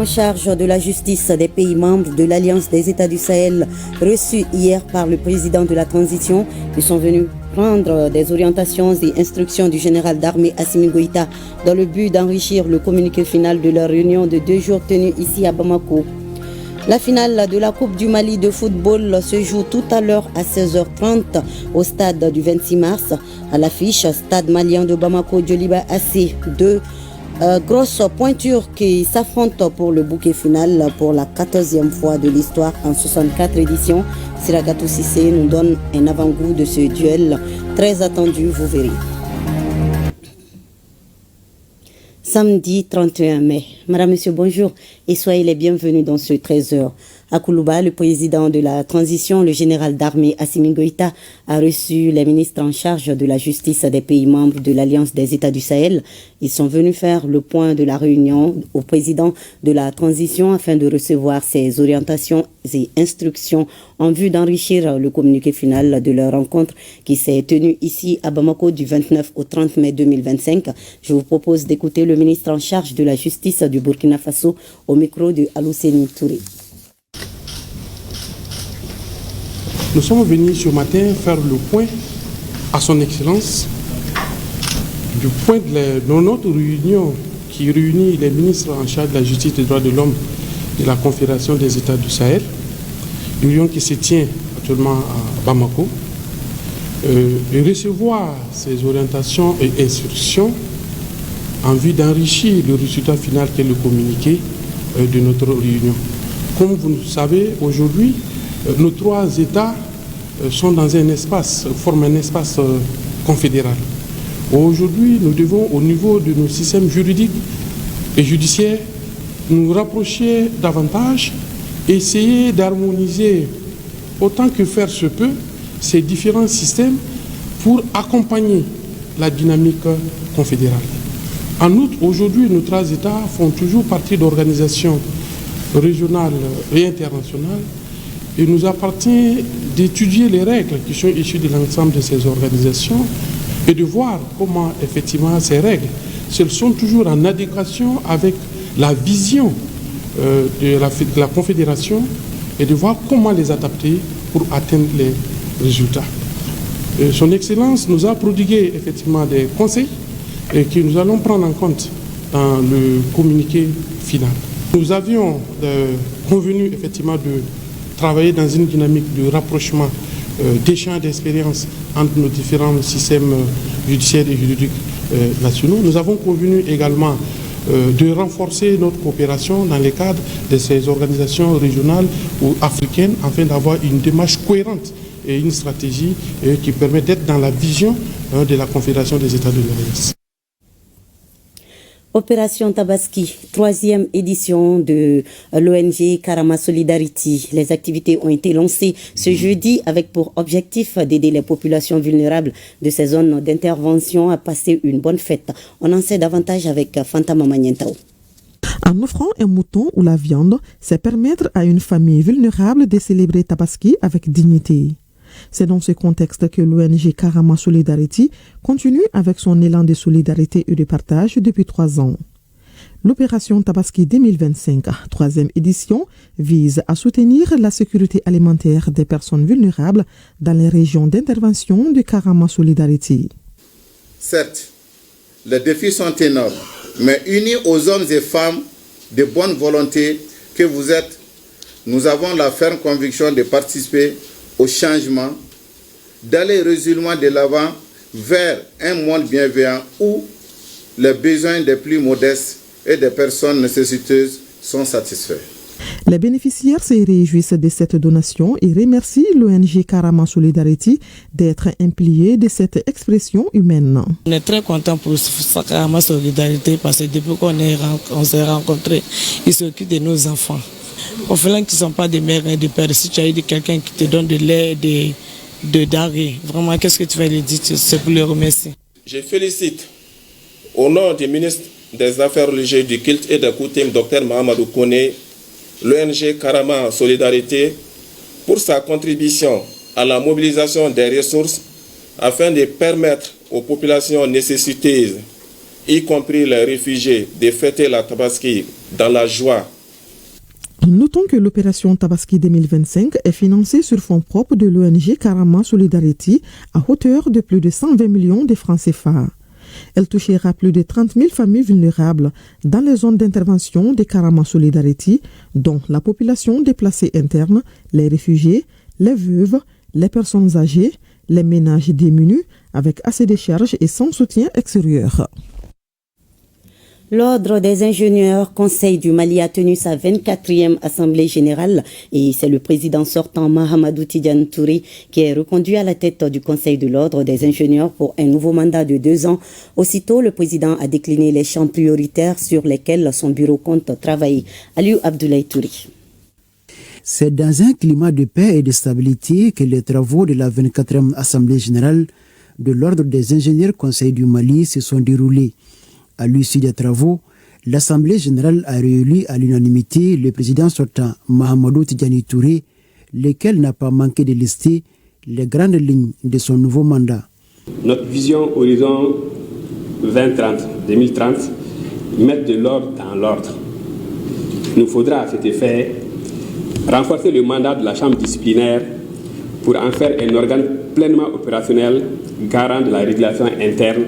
en charge de la justice des pays membres de l'Alliance des États du Sahel, reçus hier par le président de la transition, ils sont venus prendre des orientations et instructions du général d'armée Assimi Goïta dans le but d'enrichir le communiqué final de leur réunion de 2 jours tenue ici à Bamako. La finale de la Coupe du Mali de football se joue tout à l'heure à 16h30 au stade du 26 mars. À l'affiche, stade malien de Bamako, Djoliba AC, 2 grosses pointures qui s'affrontent pour le bouquet final pour la 14e fois de l'histoire en 64 éditions. Siragatou Sissé nous donne un avant-goût de ce duel très attendu, vous verrez. Samedi 31 mai. Madame, Monsieur, bonjour et soyez les bienvenus dans ce 13h. À Koulouba, le président de la transition, le général d'armée Assimi Goïta, a reçu les ministres en charge de la justice des pays membres de l'Alliance des États du Sahel. Ils sont venus faire le point de la réunion au président de la transition afin de recevoir ses orientations et instructions en vue d'enrichir le communiqué final de leur rencontre qui s'est tenue ici à Bamako du 29 au 30 mai 2025. Je vous propose d'écouter le ministre en charge de la justice du Burkina Faso au micro de Alousseni Touré. Nous sommes venus ce matin faire le point à son Excellence du point de notre réunion qui réunit les ministres en charge de la justice et des droits de l'homme de la Confédération des États du Sahel, une réunion qui se tient actuellement à Bamako, et recevoir ces orientations et instructions en vue d'enrichir le résultat final qu'est le communiqué de notre réunion. Comme vous le savez, aujourd'hui, nos 3 États sont dans un espace, forment un espace confédéral. Aujourd'hui, nous devons, au niveau de nos systèmes juridiques et judiciaires, nous rapprocher davantage, essayer d'harmoniser autant que faire se peut ces différents systèmes pour accompagner la dynamique confédérale. En outre, aujourd'hui, nos 3 États font toujours partie d'organisations régionales et internationales. Il nous appartient d'étudier les règles qui sont issues de l'ensemble de ces organisations et de voir comment, effectivement, ces règles sont toujours en adéquation avec la vision de la Confédération et de voir comment les adapter pour atteindre les résultats. Son Excellence nous a prodigué, effectivement, des conseils que nous allons prendre en compte dans le communiqué final. Nous avions convenu, effectivement, de travailler dans une dynamique de rapprochement, d'échange d'expérience entre nos différents systèmes judiciaires et juridiques nationaux. Nous avons convenu également de renforcer notre coopération dans le cadre de ces organisations régionales ou africaines afin d'avoir une démarche cohérente et une stratégie qui permet d'être dans la vision de la Confédération des États de l'Alliance. Opération Tabaski, 3e édition de l'ONG Karama Solidarity. Les activités ont été lancées ce jeudi avec pour objectif d'aider les populations vulnérables de ces zones d'intervention à passer une bonne fête. On en sait davantage avec Fanta Mamanientao. En offrant un mouton ou la viande, c'est permettre à une famille vulnérable de célébrer Tabaski avec dignité. C'est dans ce contexte que l'ONG Karama Solidarity continue avec son élan de solidarité et de partage depuis 3 ans. L'opération Tabaski 2025, 3e édition, vise à soutenir la sécurité alimentaire des personnes vulnérables dans les régions d'intervention de Karama Solidarity. Certes, les défis sont énormes, mais unis aux hommes et femmes de bonne volonté que vous êtes, nous avons la ferme conviction de participer au changement, d'aller résolument de l'avant vers un monde bienveillant où les besoins des plus modestes et des personnes nécessiteuses sont satisfaits. Les bénéficiaires se réjouissent de cette donation et remercient l'ONG Karama Solidarity d'être impliquée de cette expression humaine. On est très content pour Karama Solidarity parce que depuis qu'on s'est rencontrés, ils s'occupent de nos enfants. Au final, qui ne sont pas des mères et des pères, si tu as eu quelqu'un qui te donne de lait, de denrées, vraiment, qu'est-ce que tu vas lui dire? C'est pour le remercier. Je félicite, au nom du ministre des Affaires religieuses, du culte et des coutumes, Dr Mahamadou Kone, l'ONG Karama Solidarité, pour sa contribution à la mobilisation des ressources afin de permettre aux populations nécessiteuses, y compris les réfugiés, de fêter la Tabaski dans la joie Notons que l'opération Tabaski 2025 est financée sur fonds propres de l'ONG Karama Solidarity à hauteur de plus de 120 millions de francs CFA. Elle touchera plus de 30 000 familles vulnérables dans les zones d'intervention de Karama Solidarity, dont la population déplacée interne, les réfugiés, les veuves, les personnes âgées, les ménages démunis avec assez de charges et sans soutien extérieur. L'Ordre des ingénieurs Conseil du Mali a tenu sa 24e Assemblée générale et c'est le président sortant Mahamadou Tidiane Touré qui est reconduit à la tête du Conseil de l'Ordre des ingénieurs pour un nouveau mandat de 2 ans. Aussitôt, le président a décliné les champs prioritaires sur lesquels son bureau compte travailler. Aliou Abdoulaye Touré. C'est dans un climat de paix et de stabilité que les travaux de la 24e Assemblée générale de l'Ordre des ingénieurs Conseil du Mali se sont déroulés. À l'issue des travaux, l'Assemblée générale a réélu à l'unanimité le président sortant Mahamadou Tidjani Touré, lequel n'a pas manqué de lister les grandes lignes de son nouveau mandat. Notre vision horizon 2030 met de l'ordre dans l'ordre. Il nous faudra à cet effet renforcer le mandat de la Chambre disciplinaire pour en faire un organe pleinement opérationnel, garant de la régulation interne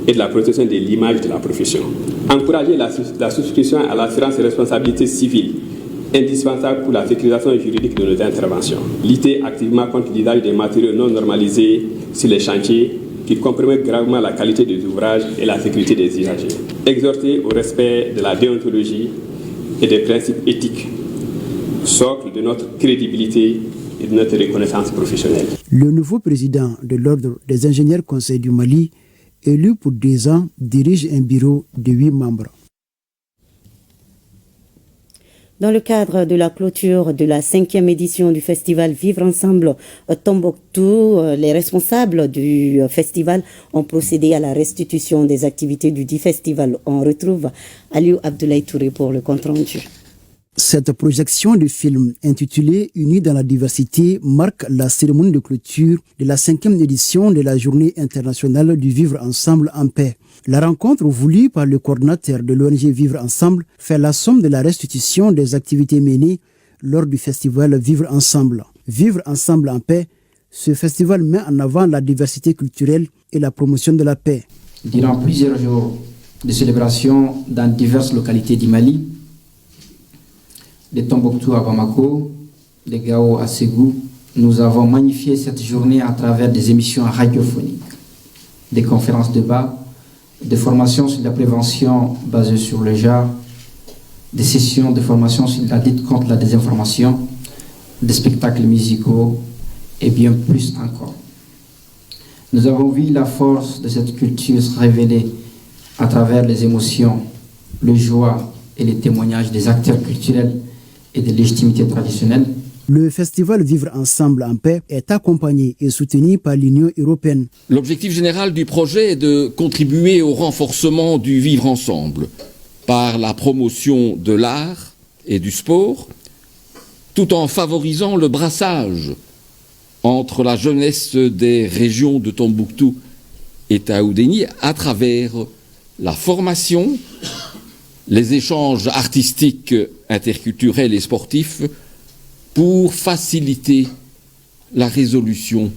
et de la protection de l'image de la profession. Encourager la souscription à l'assurance et responsabilité civile, indispensable pour la sécurisation juridique de nos interventions. Lutter activement contre l'usage des matériaux non normalisés sur les chantiers qui compromettent gravement la qualité des ouvrages et la sécurité des usagers. Exhorter au respect de la déontologie et des principes éthiques, socle de notre crédibilité et de notre reconnaissance professionnelle. Le nouveau président de l'Ordre des ingénieurs Conseil du Mali, élu pour 2 ans, dirige un bureau de 8 membres. Dans le cadre de la clôture de la 5e édition du festival Vivre Ensemble Tombouctou, les responsables du festival ont procédé à la restitution des activités du dit festival. On retrouve Aliou Abdoulaye Touré pour le compte-rendu. Cette projection de film intitulée « Unis dans la diversité » marque la cérémonie de clôture de la 5e édition de la Journée internationale du Vivre Ensemble en paix. La rencontre voulue par le coordinateur de l'ONG Vivre Ensemble fait la somme de la restitution des activités menées lors du festival Vivre Ensemble. Vivre Ensemble en paix, ce festival met en avant la diversité culturelle et la promotion de la paix. Durant plusieurs jours de célébration dans diverses localités du Mali, de Tombouctou à Bamako, de Gao à Ségou, nous avons magnifié cette journée à travers des émissions radiophoniques, des conférences débats, des formations sur la prévention basée sur le genre, des sessions de formation sur la lutte contre la désinformation, des spectacles musicaux et bien plus encore. Nous avons vu la force de cette culture se révéler à travers les émotions, le joie et les témoignages des acteurs culturels et de légitimité traditionnelle. Le festival Vivre Ensemble en paix est accompagné et soutenu par l'Union européenne. L'objectif général du projet est de contribuer au renforcement du vivre ensemble par la promotion de l'art et du sport, tout en favorisant le brassage entre la jeunesse des régions de Tombouctou et Taoudéni à travers la formation, les échanges artistiques, interculturels et sportifs pour faciliter la résolution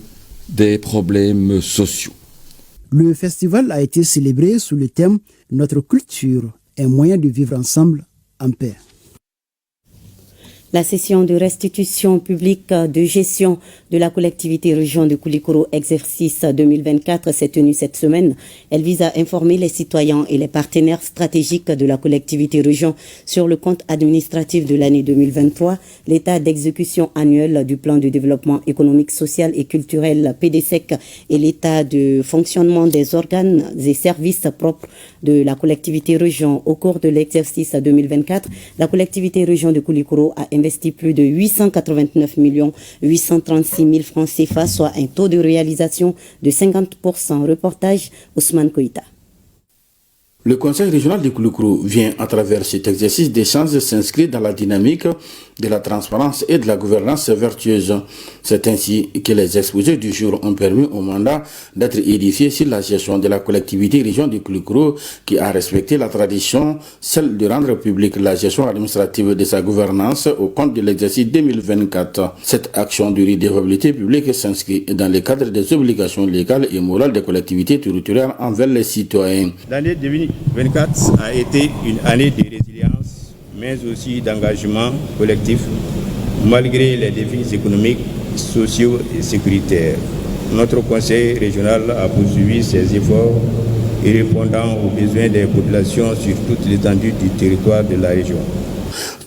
des problèmes sociaux. Le festival a été célébré sous le thème « Notre culture, un moyen de vivre ensemble en paix ». La session de restitution publique de gestion de la collectivité région de Koulikoro exercice 2024 s'est tenue cette semaine. Elle vise à informer les citoyens et les partenaires stratégiques de la collectivité région sur le compte administratif de l'année 2023, l'état d'exécution annuel du plan de développement économique, social et culturel PDSEC et l'état de fonctionnement des organes et services propres de la collectivité région. Au cours de l'exercice 2024, la collectivité région de Koulikoro a investi plus de 889 836 000 francs CFA, soit un taux de réalisation de 50%. Reportage Ousmane Koïta. Le Conseil régional de Kouloukourou vient, à travers cet exercice d'échange, s'inscrire dans la dynamique de la transparence et de la gouvernance vertueuse. C'est ainsi que les exposés du jour ont permis au mandat d'être édifié sur la gestion de la collectivité région de Kouloukourou qui a respecté la tradition, celle de rendre publique la gestion administrative de sa gouvernance au compte de l'exercice 2024. Cette action de redevabilité publique s'inscrit dans le cadre des obligations légales et morales des collectivités territoriales envers les citoyens. L'année 2024 a été une année de résilience, mais aussi d'engagement collectif, malgré les défis économiques, sociaux et sécuritaires. Notre conseil régional a poursuivi ses efforts et répondant aux besoins des populations sur toute l'étendue du territoire de la région.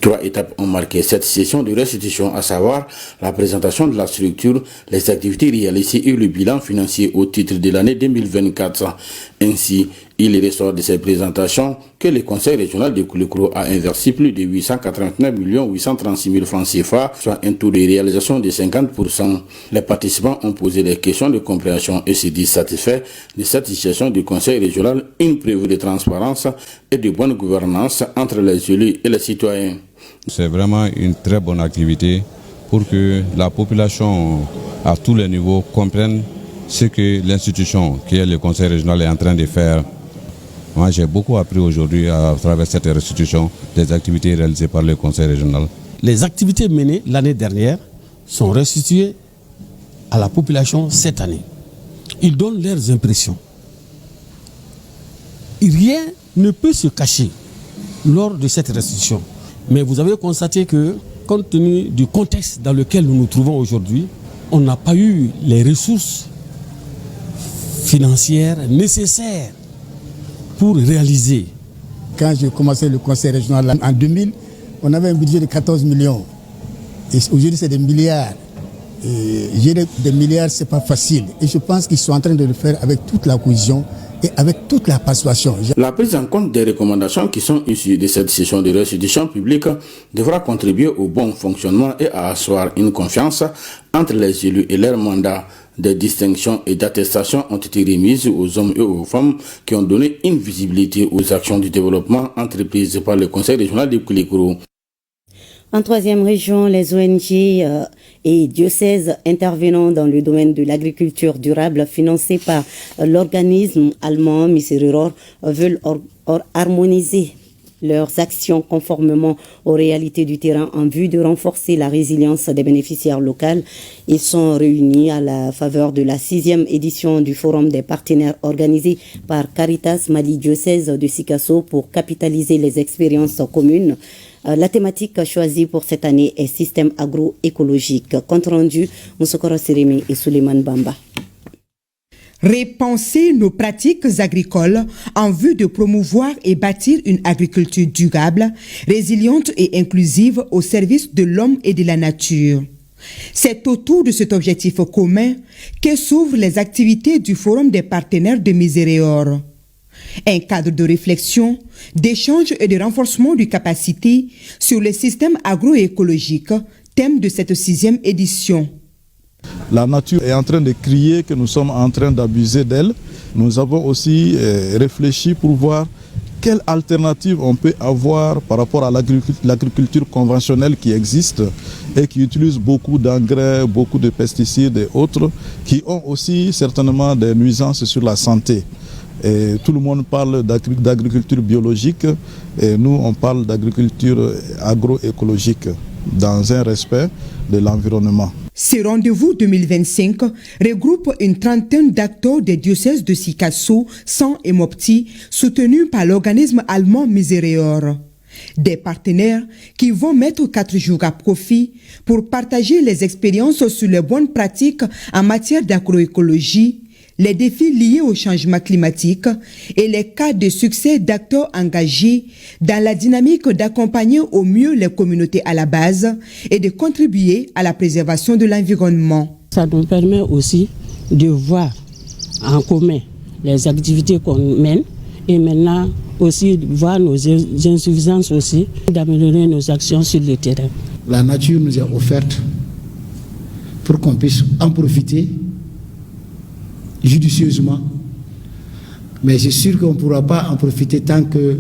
3 étapes ont marqué cette session de restitution, à savoir la présentation de la structure, les activités réalisées et le bilan financier au titre de l'année 2024. Ainsi, il ressort de cette présentation que le Conseil régional de Kouloukourou a investi plus de 889 836 000 francs CFA, soit un taux de réalisation de 50%. Les participants ont posé des questions de compréhension et se disent satisfaits de cette gestion du Conseil régional, une preuve de transparence et de bonne gouvernance entre les élus et les citoyens. C'est vraiment une très bonne activité pour que la population à tous les niveaux comprenne ce que l'institution qui est le Conseil régional est en train de faire. Moi, j'ai beaucoup appris aujourd'hui à travers cette restitution des activités réalisées par le Conseil régional. Les activités menées l'année dernière sont restituées à la population cette année. Ils donnent leurs impressions. Rien ne peut se cacher lors de cette restitution. Mais vous avez constaté que, compte tenu du contexte dans lequel nous nous trouvons aujourd'hui, on n'a pas eu les ressources financières nécessaires pour réaliser. Quand j'ai commencé le conseil régional en 2000, on avait un budget de 14 millions. Et aujourd'hui, c'est des milliards. Et gérer des milliards, ce n'est pas facile. Et je pense qu'ils sont en train de le faire avec toute la cohésion et avec toute la persuasion. La prise en compte des recommandations qui sont issues de cette session de restitution publique devra contribuer au bon fonctionnement et à asseoir une confiance entre les élus et leurs mandats. Des distinctions et d'attestations ont été remises aux hommes et aux femmes qui ont donné une visibilité aux actions du développement entreprises par le Conseil régional de Kouloukourou. En troisième région, les ONG et diocèses intervenant dans le domaine de l'agriculture durable financés par l'organisme allemand Misericorde veulent harmoniser leurs actions conformément aux réalités du terrain en vue de renforcer la résilience des bénéficiaires locaux. Ils sont réunis à la faveur de la 6e édition du Forum des partenaires organisé par Caritas Mali Diocèse de Sikasso pour capitaliser les expériences communes. La thématique choisie pour cette année est système agroécologique. Compte rendu, Moussokoro Sirimi et Suleiman Bamba. Repenser nos pratiques agricoles en vue de promouvoir et bâtir une agriculture durable, résiliente et inclusive au service de l'homme et de la nature. C'est autour de cet objectif commun que s'ouvrent les activités du Forum des partenaires de Misericorde. Un cadre de réflexion, d'échange et de renforcement de capacités sur le système agroécologique, thème de cette 6e édition. La nature est en train de crier que nous sommes en train d'abuser d'elle. Nous avons aussi réfléchi pour voir quelle alternative on peut avoir par rapport à l'agriculture conventionnelle qui existe et qui utilise beaucoup d'engrais, beaucoup de pesticides et autres, qui ont aussi certainement des nuisances sur la santé. Et tout le monde parle d'agriculture biologique et nous on parle d'agriculture agroécologique dans un respect de l'environnement. Ce rendez-vous 2025 regroupe une trentaine d'acteurs des diocèses de Sikasso, San et Mopti, soutenus par l'organisme allemand Misericorde. Des partenaires qui vont mettre 4 jours à profit pour partager les expériences sur les bonnes pratiques en matière d'agroécologie, les défis liés au changement climatique et les cas de succès d'acteurs engagés dans la dynamique d'accompagner au mieux les communautés à la base et de contribuer à la préservation de l'environnement. Ça nous permet aussi de voir en commun les activités qu'on mène et maintenant aussi voir nos insuffisances aussi, d'améliorer nos actions sur le terrain. La nature nous est offerte pour qu'on puisse en profiter judicieusement Mais c'est sûr qu'on ne pourra pas en profiter tant que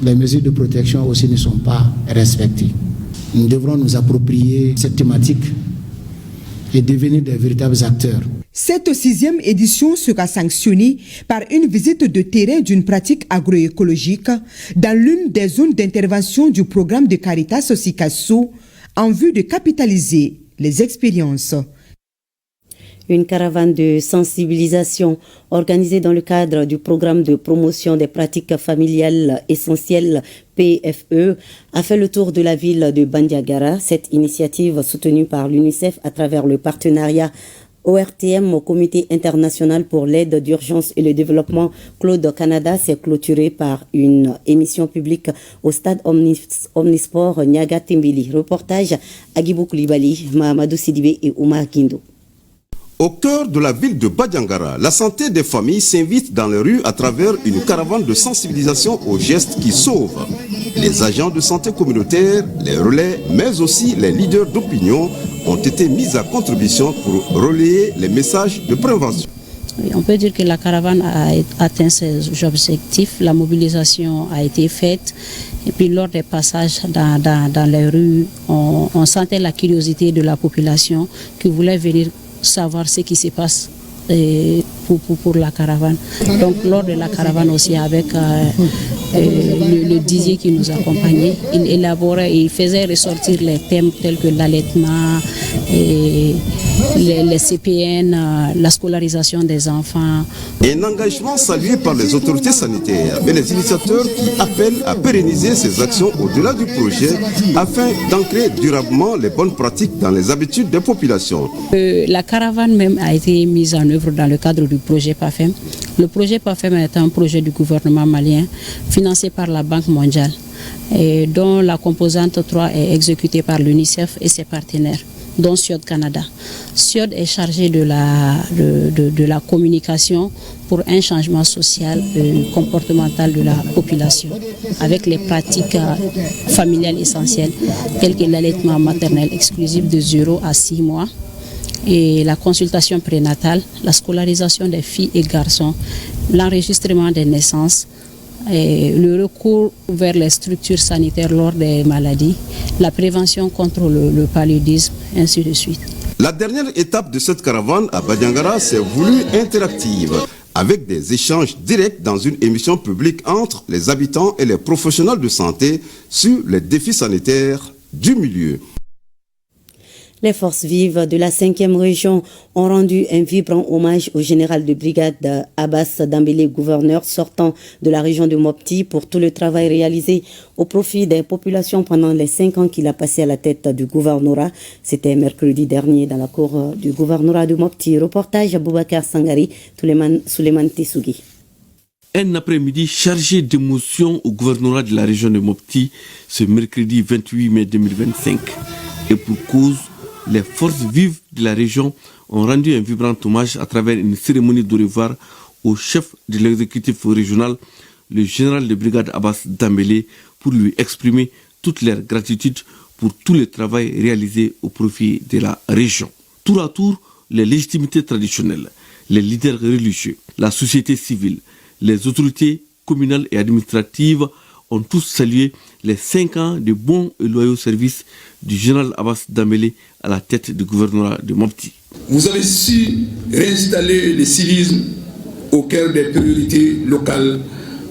les mesures de protection aussi ne sont pas respectées. Nous devrons nous approprier cette thématique et devenir des véritables acteurs. Cette 6e édition sera sanctionnée par une visite de terrain d'une pratique agroécologique dans l'une des zones d'intervention du programme de Caritas Sikasso en vue de capitaliser les expériences. Une caravane de sensibilisation organisée dans le cadre du programme de promotion des pratiques familiales essentielles PFE a fait le tour de la ville de Bandiagara. Cette initiative soutenue par l'UNICEF à travers le partenariat ORTM au Comité international pour l'aide d'urgence et le développement Claude Canada s'est clôturée par une émission publique au stade Omnisport Niaga Timbili. Reportage Agibou Koulibaly, Mahamadou Sidibé et Oumar Guindo. Au cœur de la ville de Bandiagara, la santé des familles s'invite dans les rues à travers une caravane de sensibilisation aux gestes qui sauvent. Les agents de santé communautaire, les relais, mais aussi les leaders d'opinion ont été mis à contribution pour relayer les messages de prévention. On peut dire que la caravane a atteint ses objectifs, la mobilisation a été faite et puis lors des passages dans les rues, on sentait la curiosité de la population qui voulait venir savoir ce qui se passe pour la caravane. Donc lors de la caravane aussi avec le Didier qui nous accompagnait, il élaborait, il faisait ressortir les thèmes tels que l'allaitement, les CPN, la scolarisation des enfants. Un engagement salué par les autorités sanitaires et les initiateurs qui appellent à pérenniser ces actions au-delà du projet afin d'ancrer durablement les bonnes pratiques dans les habitudes des populations. La caravane même a été mise en œuvre dans le cadre du projet PAFEM. Le projet PAFEM est un projet du gouvernement malien financé par la Banque mondiale et dont la composante 3 est exécutée par l'UNICEF et ses partenaires, dont SIOD Canada. SIOD est chargé de la communication pour un changement social et comportemental de la population, avec les pratiques familiales essentielles, telles que l'allaitement maternel exclusif de 0 à 6 mois, et la consultation prénatale, la scolarisation des filles et garçons, l'enregistrement des naissances, et le recours vers les structures sanitaires lors des maladies, la prévention contre le paludisme, ainsi de suite. La dernière étape de cette caravane à Bandiagara s'est voulue interactive, avec des échanges directs dans une émission publique entre les habitants et les professionnels de santé sur les défis sanitaires du milieu. Les forces vives de la 5e région ont rendu un vibrant hommage au général de brigade Abbas Dambélé, gouverneur sortant de la région de Mopti, pour tout le travail réalisé au profit des populations pendant les 5 ans qu'il a passé à la tête du gouvernorat. C'était mercredi dernier dans la cour du gouvernorat de Mopti. Reportage Boubacar Sangari, Souleymane Tissougi. Un après-midi chargé d'émotions au gouvernorat de la région de Mopti ce mercredi 28 mai 2025. Et pour cause, les forces vives de la région ont rendu un vibrant hommage à travers une cérémonie de revoir au chef de l'exécutif régional, le général de brigade Abbas Dambélé, pour lui exprimer toute leur gratitude pour tout le travail réalisé au profit de la région. Tour à tour, les légitimités traditionnelles, les leaders religieux, la société civile, les autorités communales et administratives ont tous salué les 5 ans de bons et loyaux services du général Abbas Dambélé à la tête du gouvernorat de Mopti. Vous avez su réinstaller le civisme au cœur des priorités locales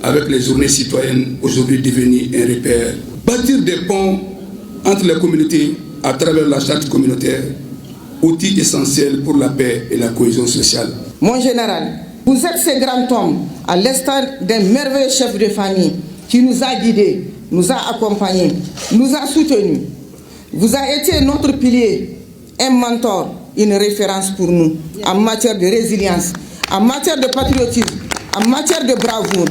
avec les journées citoyennes aujourd'hui devenues un repère. Bâtir des ponts entre les communautés à travers la charte communautaire, outil essentiel pour la paix et la cohésion sociale. Mon général, vous êtes ce grand homme à l'instar d'un merveilleux chef de famille qui nous a guidés, nous a accompagnés, nous a soutenus. Vous avez été notre pilier, un mentor, une référence pour nous en matière de résilience, en matière de patriotisme, en matière de bravoure.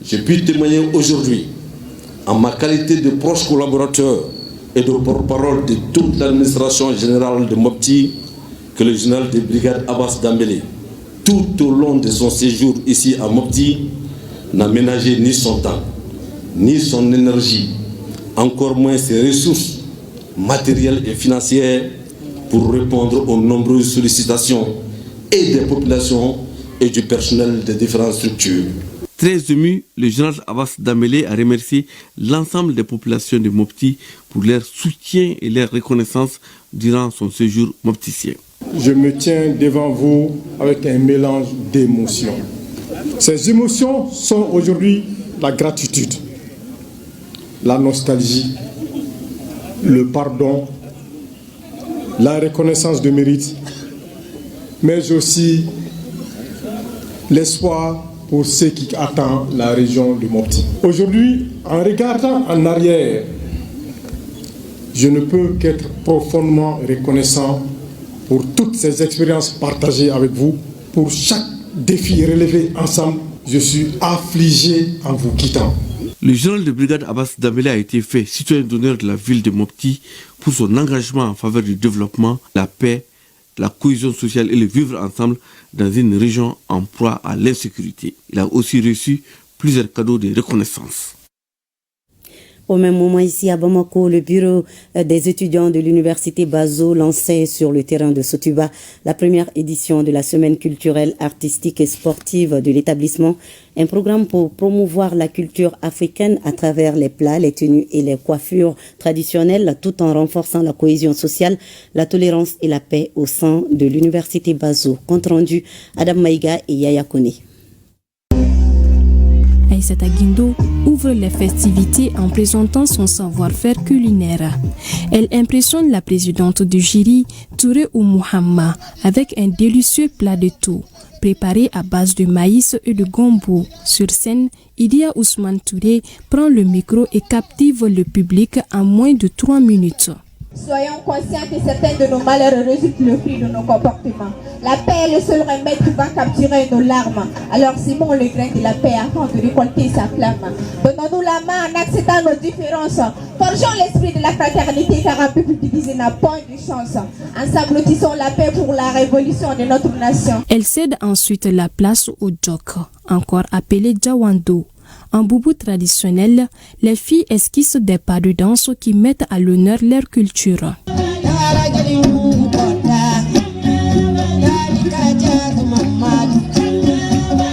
Je puis témoigner aujourd'hui, en ma qualité de proche collaborateur et de porte-parole de toute l'administration générale de Mopti, que le général de brigade Abbas Dambélé, tout au long de son séjour ici à Mopti, n'a ménagé ni son temps, ni son énergie, encore moins ses ressources matérielles et financières pour répondre aux nombreuses sollicitations et des populations et du personnel des différentes structures. Très ému, le général Abbas Dambélé a remercié l'ensemble des populations de Mopti pour leur soutien et leur reconnaissance durant son séjour mopticien. Je me tiens devant vous avec un mélange d'émotions. Ces émotions sont aujourd'hui la gratitude, la nostalgie, le pardon, la reconnaissance de mérite, mais aussi l'espoir pour ce qui attend la région de Mopti. Aujourd'hui, en regardant en arrière, je ne peux qu'être profondément reconnaissant pour toutes ces expériences partagées avec vous. Pour chaque défi relevé ensemble, je suis affligé en vous quittant. Le général de brigade Abbas Dambélé a été fait citoyen d'honneur de la ville de Mopti pour son engagement en faveur du développement, la paix, la cohésion sociale et le vivre ensemble dans une région en proie à l'insécurité. Il a aussi reçu plusieurs cadeaux de reconnaissance. Au même moment, ici à Bamako, le bureau des étudiants de l'université Bazo lançait sur le terrain de Sotuba la première édition de la semaine culturelle, artistique et sportive de l'établissement. Un programme pour promouvoir la culture africaine à travers les plats, les tenues et les coiffures traditionnelles, tout en renforçant la cohésion sociale, la tolérance et la paix au sein de l'université Bazo. Compte rendu, Adam Maïga et Yaya Kone. Aïssata Guindo ouvre les festivités en présentant son savoir-faire culinaire. Elle impressionne la présidente du jury, Touré Oumouhamma, avec un délicieux plat de thou, préparé à base de maïs et de gombo. Sur scène, Idia Ousmane Touré prend le micro et captive le public en moins de 3 minutes. Soyons conscients que certains de nos malheurs résultent le fruit de nos comportements. La paix est le seul remède qui va capturer nos larmes. Alors simons le grain de la paix afin de récolter sa flamme. Donnons-nous la main en acceptant nos différences. Forgeons l'esprit de la fraternité car un peuple divisé n'a point de chance. Ensemble tissons la paix pour la révolution de notre nation. Elle cède ensuite la place au djok, encore appelé Djawando. En boubou traditionnel, les filles esquissent des pas de danse qui mettent à l'honneur leur culture.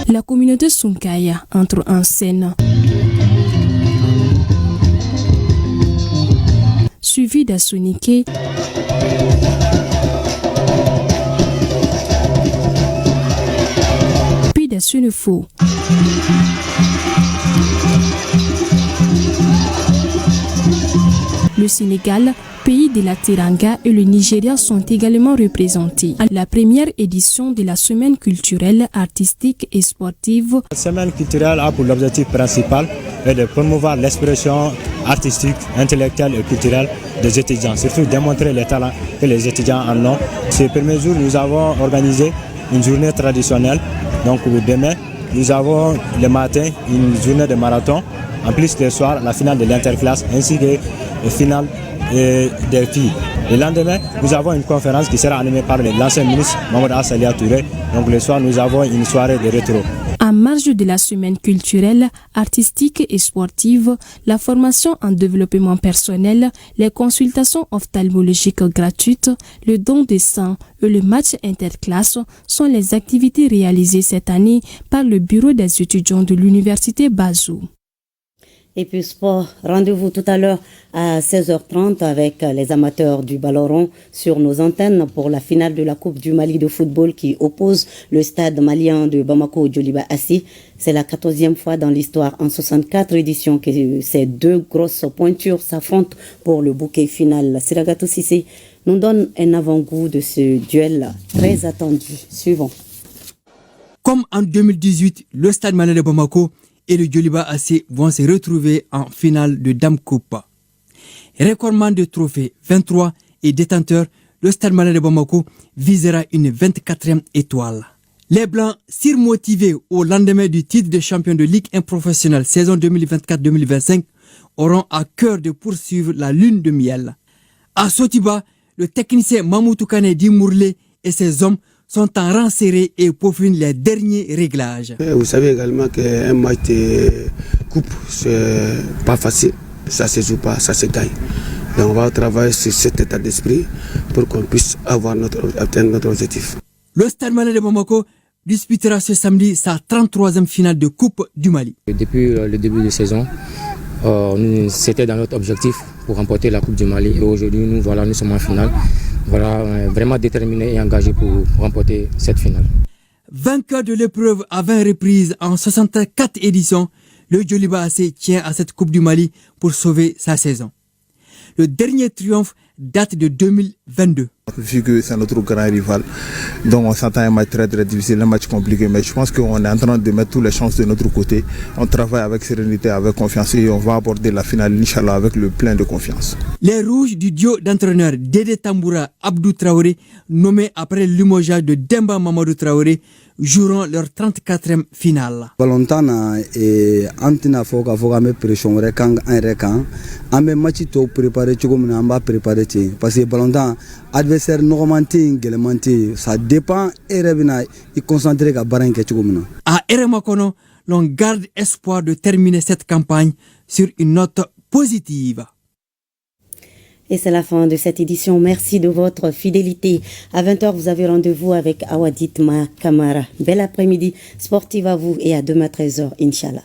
La communauté Sunkaya entre en scène, suivi d'Asunike, puis d'Asunefo. Le Sénégal, pays de la Teranga, et le Nigeria sont également représentés à la première édition de la semaine culturelle, artistique et sportive. La semaine culturelle a pour l'objectif principal de promouvoir l'expression artistique, intellectuelle et culturelle des étudiants, surtout démontrer les talents que les étudiants en ont. Ces premiers jours, nous avons organisé une journée traditionnelle. Donc demain, nous avons le matin une journée de marathon. En plus le soir, la finale de l'interclasse ainsi que la finale des filles. Le lendemain, nous avons une conférence qui sera animée par l'ancien ministre Mamadou Assalia Touré. Donc le soir, nous avons une soirée de rétro. En marge de la semaine culturelle, artistique et sportive, la formation en développement personnel, les consultations ophtalmologiques gratuites, le don de sang et le match interclasse sont les activités réalisées cette année par le bureau des étudiants de l'université Bazou. Et puis sport, rendez-vous tout à l'heure à 16h30 avec les amateurs du ballon rond sur nos antennes pour la finale de la Coupe du Mali de football qui oppose le stade malien de Bamako Djoliba Assi. C'est la 14e fois dans l'histoire en 64 éditions que ces deux grosses pointures s'affrontent pour le bouquet final. Siragato Sissé nous donne un avant-goût de ce duel très attendu. Suivant. Comme en 2018, le stade malien de Bamako et le Djoliba Assi vont se retrouver en finale de Dame Coupe. Recordman de trophées 23 et détenteur, le Stade Malien de Bamako visera une 24e étoile. Les Blancs, surmotivés au lendemain du titre de champion de Ligue 1 professionnelle saison 2024-2025, auront à cœur de poursuivre la lune de miel. À Sotiba, le technicien Mamoutou Kane Dimourlé et ses hommes sont en rang serré et peaufinent les derniers réglages. Vous savez également qu'un match de coupe, c'est pas facile. Ça se joue pas, ça se gagne. Donc on va travailler sur cet état d'esprit pour qu'on puisse atteindre notre objectif. Le Stade Malien de Bamako disputera ce samedi sa 33e finale de Coupe du Mali. Depuis le début de saison, c'était dans notre objectif pour remporter la Coupe du Mali. Et aujourd'hui, nous sommes en finale. Voilà, vraiment déterminés et engagés pour remporter cette finale. Vainqueur de l'épreuve à 20 reprises en 64 éditions, le Djoliba AC tient à cette Coupe du Mali pour sauver sa saison. Le dernier triomphe date de 2022. Vu que c'est notre grand rival, donc on s'entend un match très très difficile, un match compliqué, mais je pense qu'on est en train de mettre toutes les chances de notre côté. On travaille avec sérénité, avec confiance et on va aborder la finale, Inch'Allah, avec le plein de confiance. Les rouges du duo d'entraîneurs Dédé Tamboura Abdou Traoré, nommés après le limogeage de Demba Mamadou Traoré, joueront leur 34e finale. Balontana et Antina Foka Foka me pression rekang un rekan, ame match to préparer tchogomina amba préparer parce que Balontan adversaire normantin gelemanti ça dépend et revina y concentrer ka baran ke tchogomina. À Eremakono, l'on garde espoir de terminer cette campagne sur une note positive. Et c'est la fin de cette édition. Merci de votre fidélité. À 20h, vous avez rendez-vous avec Awaditma Kamara. Bel après-midi sportif à vous et à demain 13h, Inch'Allah.